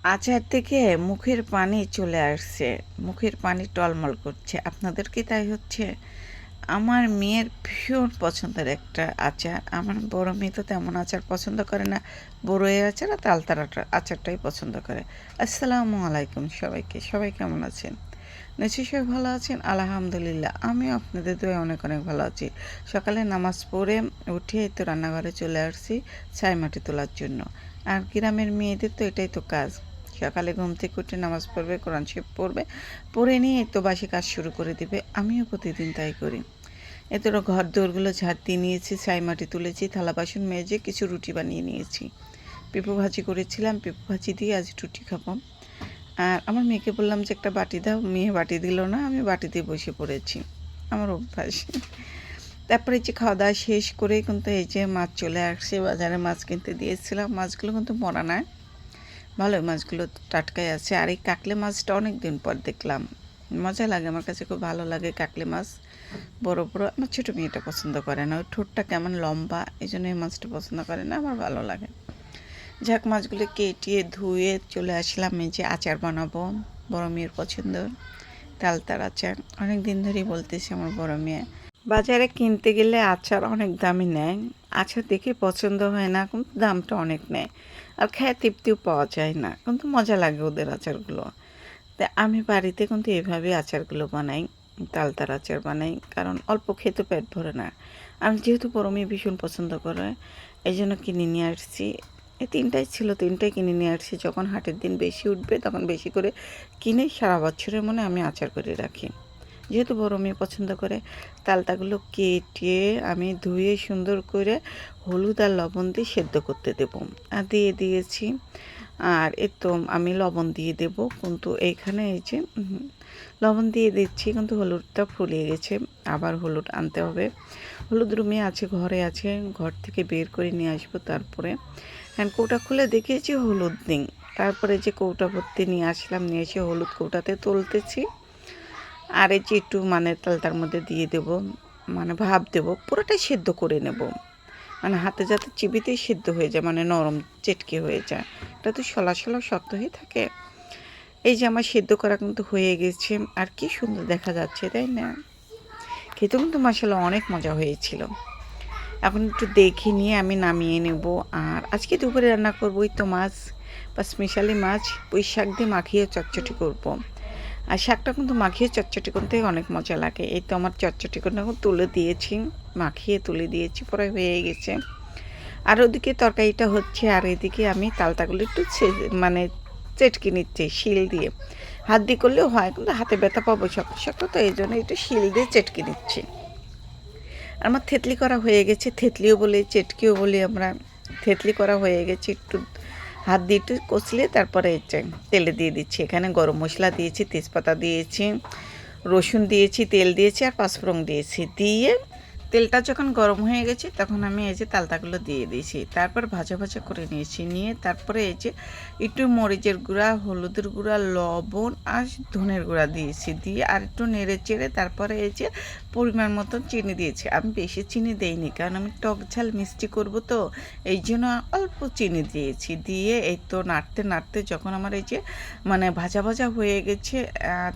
আচার থেকে মুখের পানি চলে আসছে। মুখের পানি টলমল করছে। আপনাদের কি তাই হচ্ছে? আমার মেয়ের ভীষণ পছন্দের একটা আচার। আমার বড় মেয়ে তো তেমন আচার পছন্দ করে না। বড়ইয়ের আচার আর তালতার আচারটাই পছন্দ করে। আসসালামু আলাইকুম সবাইকে। সবাই কেমন আছেন? নিশ্চয়ই সবাই ভালো আছেন? আলহামদুলিল্লাহ। আমিও আপনাদের দোয়ায় অনেক অনেক ভালো আছি। সকালে নামাজ পড়ে উঠে এই তো রান্নাঘরে চলে আসছি ছাই মাটি তোলার জন্য। আর গ্রামের মেয়েদের তো এটাই তো কাজ। সকালে ঘুম থেকে উঠে নামাজ পড়বে, কোরআন শরীফ পড়বে, পড়ে নিয়ে এই তো বাসি কাজ শুরু করে দিবে। আমিও প্রতিদিন তাই করি। এত ঘর দোরগুলো ঝাড় দিয়ে নিয়েছি, ছাই মাটি তুলেছি, থালা বাসন মেজে কিছু রুটি বানিয়ে নিয়েছি। পেঁপে ভাজি করেছিলাম, পেঁপে ভাজি দিয়ে আজ রুটি খাবো। আর আমার মেয়েকে বললাম যে একটা বাটি দাও, মেয়ে বাটি দিল না, আমি বাটি দিয়ে বসে পড়েছি। আমার অভ্যাস। তারপরে যে খাওয়া দাওয়া শেষ করে কিন্তু এই যে মাছ চলে আসছে, বাজারে মাছ কিনতে দিয়েছিলাম। মাছগুলো কিন্তু মরা নয়, ভালোই মাছগুলো টাটকাই আছে। আর এই কাকলে মাছটা অনেক দিন পর দেখলাম, মজা লাগে, আমার কাছে খুব ভালো লাগে কাকলে মাছ। বড় বড়, আমার ছোটো মেয়েটা পছন্দ করে না, ওই ঠোঁটটা কেমন লম্বা, এই জন্য এই মাছটা পছন্দ করে না, আমার ভালো লাগে। যাক, মাছগুলো কেটিয়ে ধুয়ে চলে আসলাম এই যে আচার বানাবো। বড় মেয়ের পছন্দ তালতার আচার, অনেক দিন ধরেই বলতেছি আমার বড় মেয়ে। বাজারে কিনতে গেলে আচার অনেক দামই নেয়। আচার দেখে পছন্দ হয় না, কিন্তু দামটা অনেক নেয়। আর খেয়ে তৃপ্তিও পাওয়া যায় না, কিন্তু মজা লাগে ওদের আচারগুলো। তা আমি বাড়িতে কিন্তু এভাবে আচারগুলো বানাই, তালতার আচার বানাই, কারণ অল্প খেতে পেট ভরে না। আমি যেহেতু বড় মেয়ে ভীষণ পছন্দ করে, এই জন্য কিনে নিয়ে আসছি। এই তিনটাই ছিল, তিনটাই কিনে নিয়ে আসছি। যখন হাটের দিন বেশি উঠবে তখন বেশি করে কিনে সারা বছরের মনে আমি আচার করে রাখি। যেহেতু বড় মেয়ে পছন্দ করে, তালতাগুলো কেটে আমি ধুয়ে সুন্দর করে হলুদ আর লবণ দিয়ে সেদ্ধ করতে দেবো। আর দিয়ে দিয়েছি। আর এর তো আমি লবণ দিয়ে দেব, কিন্তু এইখানে এই যে লবণ দিয়ে দিচ্ছি, কিন্তু হলুদটা ফুলিয়ে গেছে, আবার হলুদ আনতে হবে। হলুদ রুমে আছে, ঘরে আছে, ঘর থেকে বের করে নিয়ে আসবো। তারপরে হ্যান্ড কৌটা খুলে দেখিয়েছি হলুদ নেই। তারপরে যে কৌটা ভর্তি নিয়ে আসলাম, নিয়ে এসে হলুদ কৌটাতে তুলতেছি। আর এই যে একটু মানে তালতার মধ্যে দিয়ে দেব, মানে ভাপ দেব, পুরোটাই সেদ্ধ করে নেব, মানে হাতে যাতে চিবিতেই সিদ্ধ হয়ে যায়, মানে নরম চেটকে হয়ে যায়। এটা তো শলা শলা শক্ত হয়ে থাকে। এই যে আমার সেদ্ধ করা কিন্তু হয়ে গেছে, আর কি সুন্দর দেখা যাচ্ছে, তাই না? খেতেও কিন্তু মাশাআল্লাহ অনেক মজা হয়েছিল। এখন একটু দেখে নিয়ে আমি নামিয়ে নেব। আর আজকে দুপুরে রান্না করবো ওই তো মাছ, বা স্পেশালি মাছ পুঁই শাক দিয়ে মাখিয়ে চটচটি করব। আর শাকটা কিন্তু মাখিয়ে চটচটি করতে অনেক মজা লাগে। এই তো আমার চটচটি করে তুলে দিয়েছি, মাখিয়ে তুলে দিয়েছি, পরে হয়ে গেছে। আর ওদিকে তরকারিটা হচ্ছে, আর এদিকে আমি তালতাগুলো একটু মানে চেটকে নিচ্ছি শিল দিয়ে। হাত দিয়ে করলেও হয়, কিন্তু হাতে ব্যথা পাবো শক্ত শক্ত, তো এই জন্য একটু শিল দিয়ে চেটকে নিচ্ছি। আর আমার থেতলি করা হয়ে গেছে, থেতলিও বলি চেটকিও বলি আমরা। থেতলি করা হয়ে গেছে, একটু হাত দিয়ে একটু কষলে তারপরে তেলে দিয়ে দিচ্ছি। এখানে গরম মশলা দিয়েছি, তেজপাতা দিয়েছি, রসুন দিয়েছি, তেল দিয়েছি, আর পাঁচফোড়ন দিয়েছি। দিয়ে তেলটা যখন গরম হয়ে গেছে তখন আমি এই যে তালতাগুলো দিয়ে দিয়েছি। তারপর ভাজা ভাজা করে নিয়েছি, নিয়ে তারপরে এই যে একটু মরিচের গুঁড়া, হলুদের গুঁড়া, লবণ আর ধনের গুঁড়া দিয়েছি। দিয়ে আর একটু নেড়ে চেড়ে তারপরে এই যে পরিমাণ মতো চিনি দিয়েছি। আমি বেশি চিনি দেইনি, কারণ আমি টক ঝাল মিষ্টি করব, তো এই জন্য অল্প চিনি দিয়েছি। দিয়ে এই তো নাড়তে নাড়তে যখন আমার এই যে মানে ভাজা ভাজা হয়ে গেছে,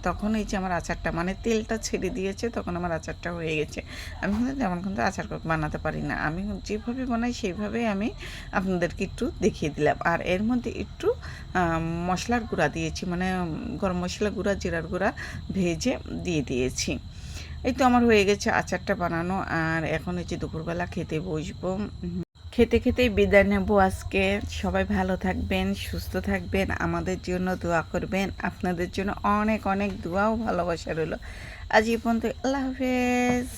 তখন এই যে আমার আচারটা মানে তেলটা ছেড়ে দিয়েছে, তখন আমার আচারটা হয়ে গেছে। আমি কিন্তু তেমন কিন্তু আচার বানাতে পারি না, আমি যেভাবে বানাই সেইভাবেই আমি আপনাদেরকে একটু দেখিয়ে দিলাম। আর এর মধ্যে একটু মশলার গুঁড়া দিয়েছি, মানে গরম মশলা গুঁড়া, জিরার গুঁড়া ভেজে দিয়ে দিয়েছি। এই তো আমার হয়ে গেছে আচারটা বানানো। আর এখন এই যে দুপুরবেলা খেতে বসবো। খেতে খেতেই বিদায় নেব আজকে। সবাই ভালো থাকবেন, সুস্থ থাকবেন, আমাদের জন্য দোয়া করবেন। আপনাদের জন্য অনেক অনেক দোয়া ও ভালোবাসা রইল। আজ এই পর্যন্ত, আল্লাহ হাফেজ।